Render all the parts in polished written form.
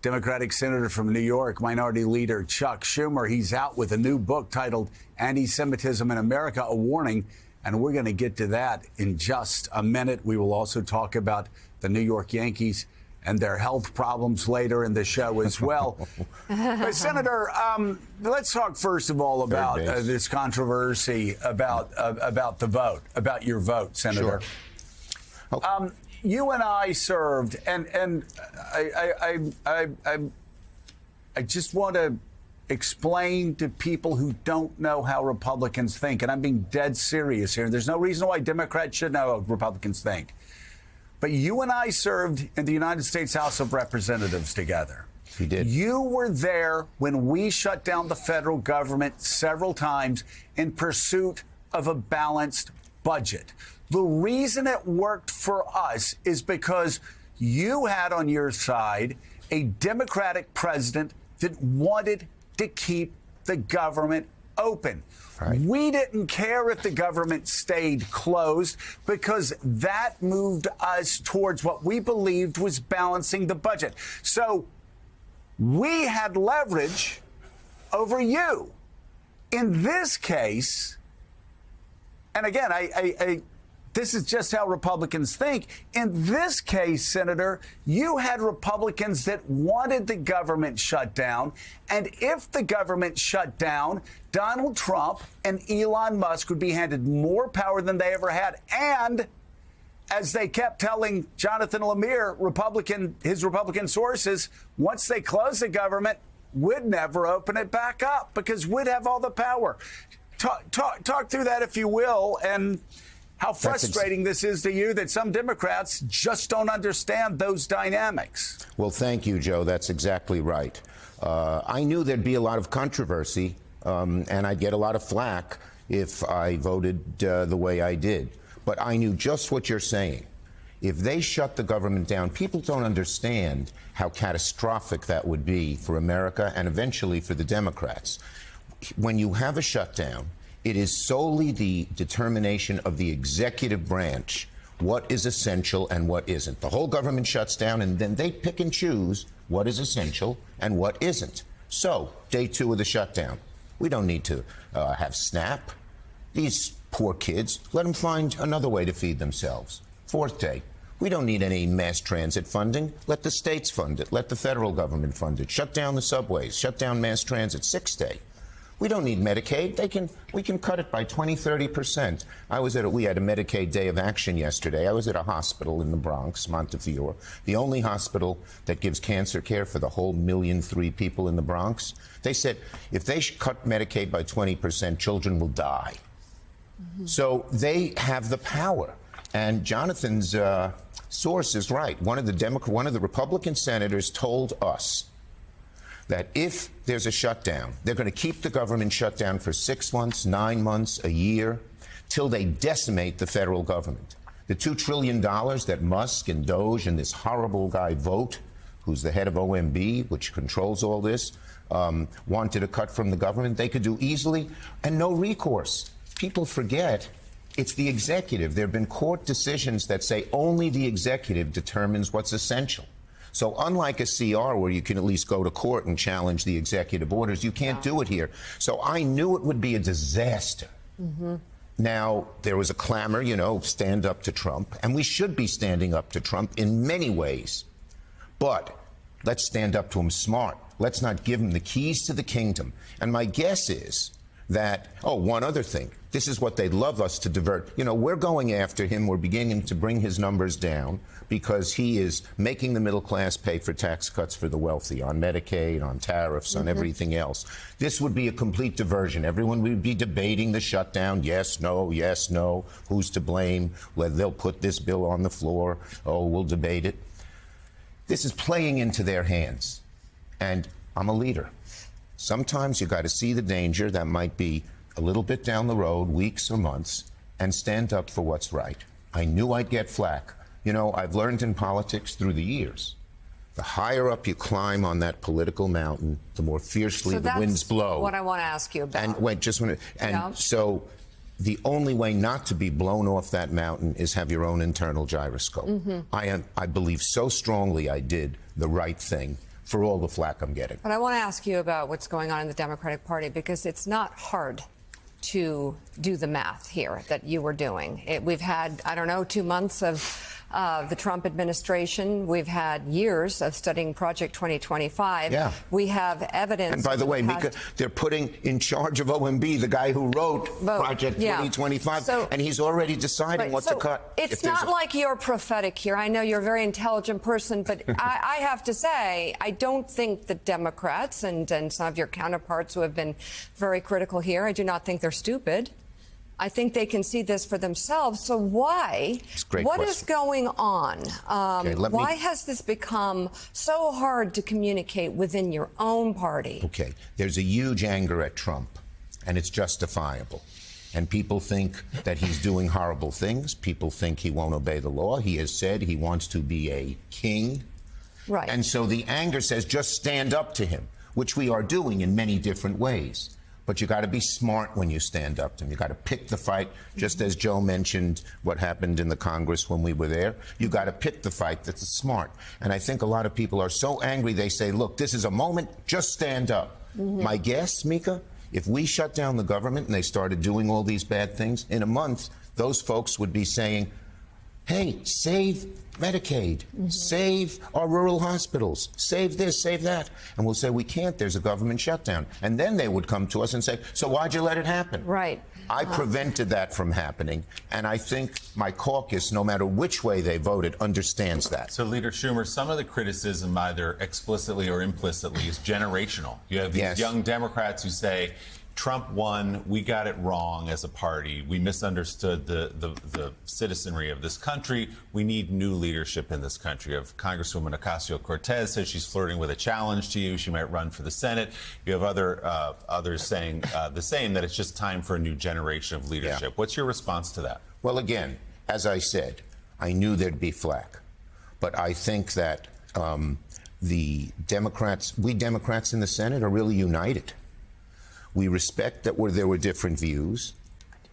Democratic Senator from New York, Minority Leader Chuck Schumer. He's out with a new book titled Anti-Semitism in America, a Warning. And we're going to get to that in just a minute. We will also talk about the New York Yankees and their health problems later in the show as well. Senator, let's talk first of all about this controversy about the vote, about your vote, Senator. Sure. Okay. You and I served, and I just want to explain to people who don't know how Republicans think, and I'm being dead serious here. There's no reason why Democrats should know how Republicans think. But you and I served in the United States House of Representatives together. You did. You were there when we shut down the federal government several times in pursuit of a balanced budget. The reason it worked for us is because you had on your side a Democratic president that wanted to keep the government open. Right. We didn't care if the government stayed closed because that moved us towards what we believed was balancing the budget. So we had leverage over you. In this case, and again, this is just how Republicans think. In this case, Senator, you had Republicans that wanted the government shut down. And if the government shut down, Donald Trump and Elon Musk would be handed more power than they ever had. And as they kept telling Jonathan Lemire, his Republican sources, once they close the government, we'd never open it back up because we'd have all the power. Talk through that, if you will, and how frustrating this is to you that some Democrats just don't understand those dynamics. Well, thank you, Joe. That's exactly right. I knew there'd be a lot of controversy, and I'd get a lot of flack if I voted the way I did. But I knew just what you're saying. If they shut the government down, people don't understand how catastrophic that would be for America and eventually for the Democrats. When you have a shutdown, it is solely the determination of the executive branch what is essential and what isn't. The whole government shuts down, and then they pick and choose what is essential and what isn't. So, day 2 of the shutdown, we don't need to have SNAP. These poor kids, let them find another way to feed themselves. 4th day, we don't need any mass transit funding. Let the states fund it. Let the federal government fund it. Shut down the subways. Shut down mass transit. 6th day. We don't need Medicaid. We can cut it by 20–30%. We had a Medicaid Day of Action yesterday. I was at a hospital in the Bronx, Montefiore, the only hospital that gives cancer care for the whole 1.3 million people in the Bronx. They said if they cut Medicaid by 20%, children will die. Mm-hmm. So they have the power. And Jonathan's source is right. One of the Republican senators told us that if there's a shutdown, they're going to keep the government shut down for 6 months, 9 months, a year, till they decimate the federal government. The $2 trillion that Musk and Doge and this horrible guy Vogt, who's the head of OMB, which controls all this, wanted to cut from the government, they could do easily and no recourse. People forget it's the executive. There have been court decisions that say only the executive determines what's essential. So unlike a CR where you can at least go to court and challenge the executive orders, you can't do it here. So I knew it would be a disaster. Mm-hmm. Now, there was a clamor, stand up to Trump. And we should be standing up to Trump in many ways. But let's stand up to him smart. Let's not give him the keys to the kingdom. And my guess is that, one other thing. This is what they'd love us to divert. We're going after him. We're beginning to bring his numbers down because he is making the middle class pay for tax cuts for the wealthy on Medicaid, on tariffs, on everything else. This would be a complete diversion. Everyone would be debating the shutdown. Yes, no. Who's to blame? Whether they'll put this bill on the floor. We'll debate it. This is playing into their hands. And I'm a leader. Sometimes you got to see the danger that might be a little bit down the road, weeks or months, and stand up for what's right. I knew I'd get flack. I've learned in politics through the years, the higher up you climb on that political mountain, the more fiercely the winds blow. What I want to ask you about. And wait, so the only way not to be blown off that mountain is have your own internal gyroscope. Mm-hmm. I believe so strongly I did the right thing. for all the flack I'm getting. But I want to ask you about what's going on in the Democratic Party, because it's not hard to do the math here that you were doing. We've had, I don't know, 2 months of the Trump administration. We've had years of studying Project 2025. Yeah. We have evidence. And by the way, Mika, they're putting in charge of OMB the guy who wrote Project 2025, and he's already deciding what to cut. It's not like you're prophetic here. I know you're a very intelligent person, but I have to say, I don't think the Democrats and some of your counterparts who have been very critical here, I do not think they're stupid. I think they can see this for themselves. So why? What is going on? Why has this become so hard to communicate within your own party? Okay, there's a huge anger at Trump, and it's justifiable. And people think that he's doing horrible things. People think he won't obey the law. He has said he wants to be a king. Right. And so the anger says just stand up to him, which we are doing in many different ways. But you got to be smart when you stand up to him. You got to pick the fight, just as Joe mentioned what happened in the Congress when we were there. You got to pick the fight that's smart. And I think a lot of people are so angry, they say, look, this is a moment, just stand up. My guess, Mika, if we shut down the government and they started doing all these bad things, in a month, those folks would be saying, hey, save Medicaid, save our rural hospitals, save this, save that. And we'll say, we can't, there's a government shutdown. And then they would come to us and say, so why'd you let it happen? Right. I prevented that from happening. And I think my caucus, no matter which way they voted, understands that. So, Leader Schumer, some of the criticism, either explicitly or implicitly, is generational. You have these young Democrats who say, Trump won, we got it wrong as a party. We misunderstood the citizenry of this country. We need new leadership in this country. You have Congresswoman Ocasio-Cortez says she's flirting with a challenge to you. She might run for the Senate. You have others saying the same, that it's just time for a new generation of leadership. Yeah. What's your response to that? Well, again, as I said, I knew there'd be flack. But I think that we Democrats in the Senate are really united. We respect that there were different views.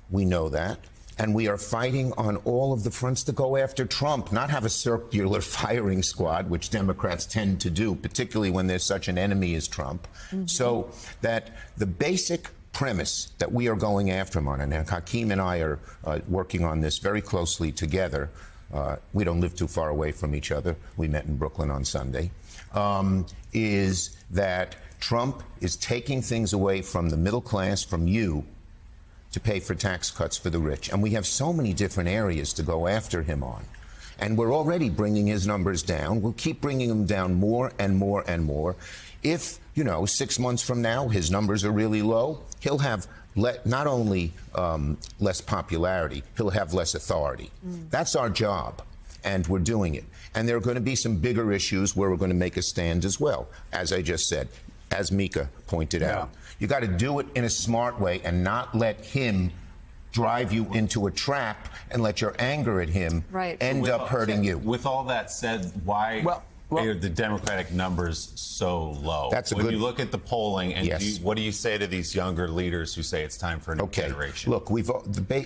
We know that. And we are fighting on all of the fronts to go after Trump, not have a circular firing squad, which Democrats tend to do, particularly when there's such an enemy as Trump. So that the basic premise that we are going after him on, and Hakeem and I are working on this very closely together. We don't live too far away from each other. We met in Brooklyn on Sunday. Is that Trump is taking things away from the middle class, from you, to pay for tax cuts for the rich. And we have so many different areas to go after him on. And we're already bringing his numbers down. We'll keep bringing them down more and more and more. If, 6 months from now, his numbers are really low, he'll have not only less popularity, he'll have less authority. That's our job. And we're doing it. And there are going to be some bigger issues where we're going to make a stand as well, as I just said, as Mika pointed out. You got to do it in a smart way and not let him drive you into a trap and let your anger at him end up hurting you. With all that said, why are the Democratic numbers so low? When you look at the polling, and what do you say to these younger leaders who say it's time for a new generation? Look,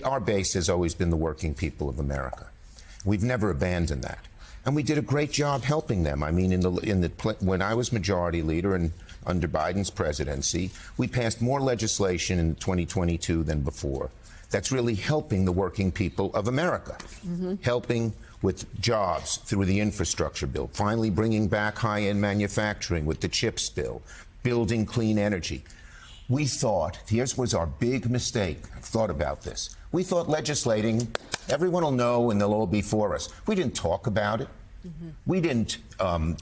our base has always been the working people of America. We've never abandoned that. And we did a great job helping them. I mean, when I was majority leader and under Biden's presidency, we passed more legislation in 2022 than before. That's really helping the working people of America, helping with jobs through the infrastructure bill, finally bringing back high-end manufacturing with the CHIPS bill, building clean energy. We thought, here's was our big mistake. I've thought about this. We thought legislating, everyone will know and they'll all be for us. We didn't talk about it. We didn't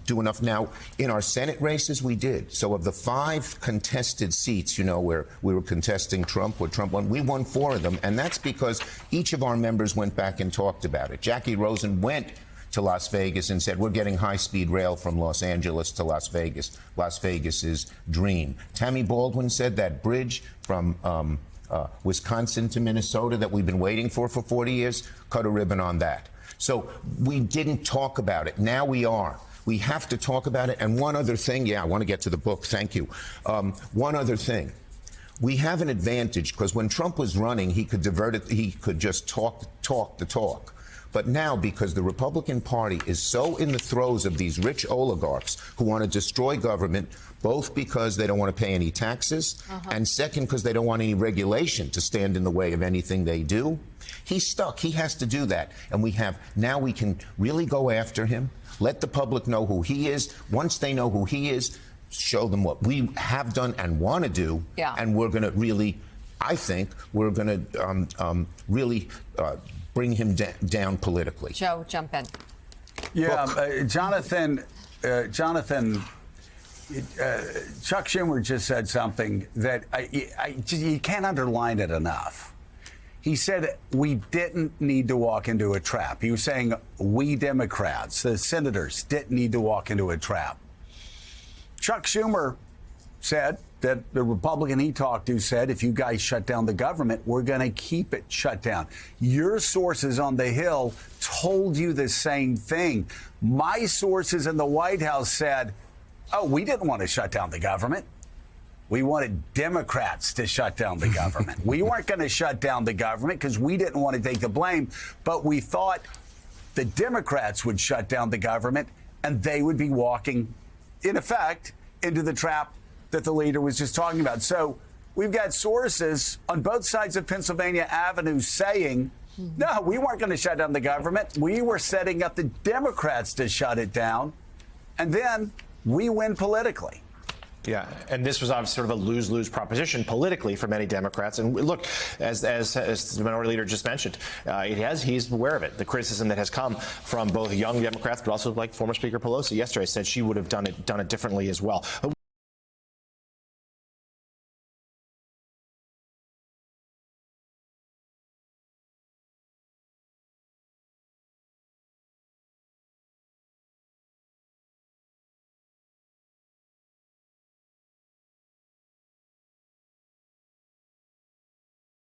do enough. Now, in our Senate races, we did. So of the 5 contested seats, where we were contesting Trump, where Trump won, we won 4 of them. And that's because each of our members went back and talked about it. Jackie Rosen went to Las Vegas and said, we're getting high-speed rail from Los Angeles to Las Vegas. Las Vegas's dream. Tammy Baldwin said that bridge from Wisconsin to Minnesota that we've been waiting for 40 years, cut a ribbon on that. So we didn't talk about it. Now we are. We have to talk about it. And one other thing, I want to get to the book. Thank you. One other thing. We have an advantage because when Trump was running, he could divert it. He could just talk the talk. But now, because the Republican Party is so in the throes of these rich oligarchs who want to destroy government, both because they don't want to pay any taxes, and second, because they don't want any regulation to stand in the way of anything they do, he's stuck. He has to do that. And now we can really go after him, let the public know who he is. Once they know who he is, show them what we have done and want to do. Yeah. And we're going to really, I think, we're going to really bring him down politically. Joe, jump in. Yeah, Jonathan, Chuck Schumer just said something that you can't underline it enough. He said we didn't need to walk into a trap. He was saying we Democrats, the senators, didn't need to walk into a trap. Chuck Schumer said that the Republican he talked to said, if you guys shut down the government, we're going to keep it shut down. Your sources on the Hill told you the same thing. My sources in the White House said, oh, we didn't want to shut down the government. We wanted Democrats to shut down the government. We weren't going to shut down the government because we didn't want to take the blame, but we thought the Democrats would shut down the government and they would be walking, in effect, into the trap that the leader was just talking about. So we've got sources on both sides of Pennsylvania Avenue saying, no, we weren't going to shut down the government. We were setting up the Democrats to shut it down. And then we win politically. Yeah, and this was obviously sort of a lose-lose proposition politically for many Democrats. And look, as the minority leader just mentioned, he's aware of it. The criticism that has come from both young Democrats, but also like former Speaker Pelosi yesterday said she would have done it differently as well.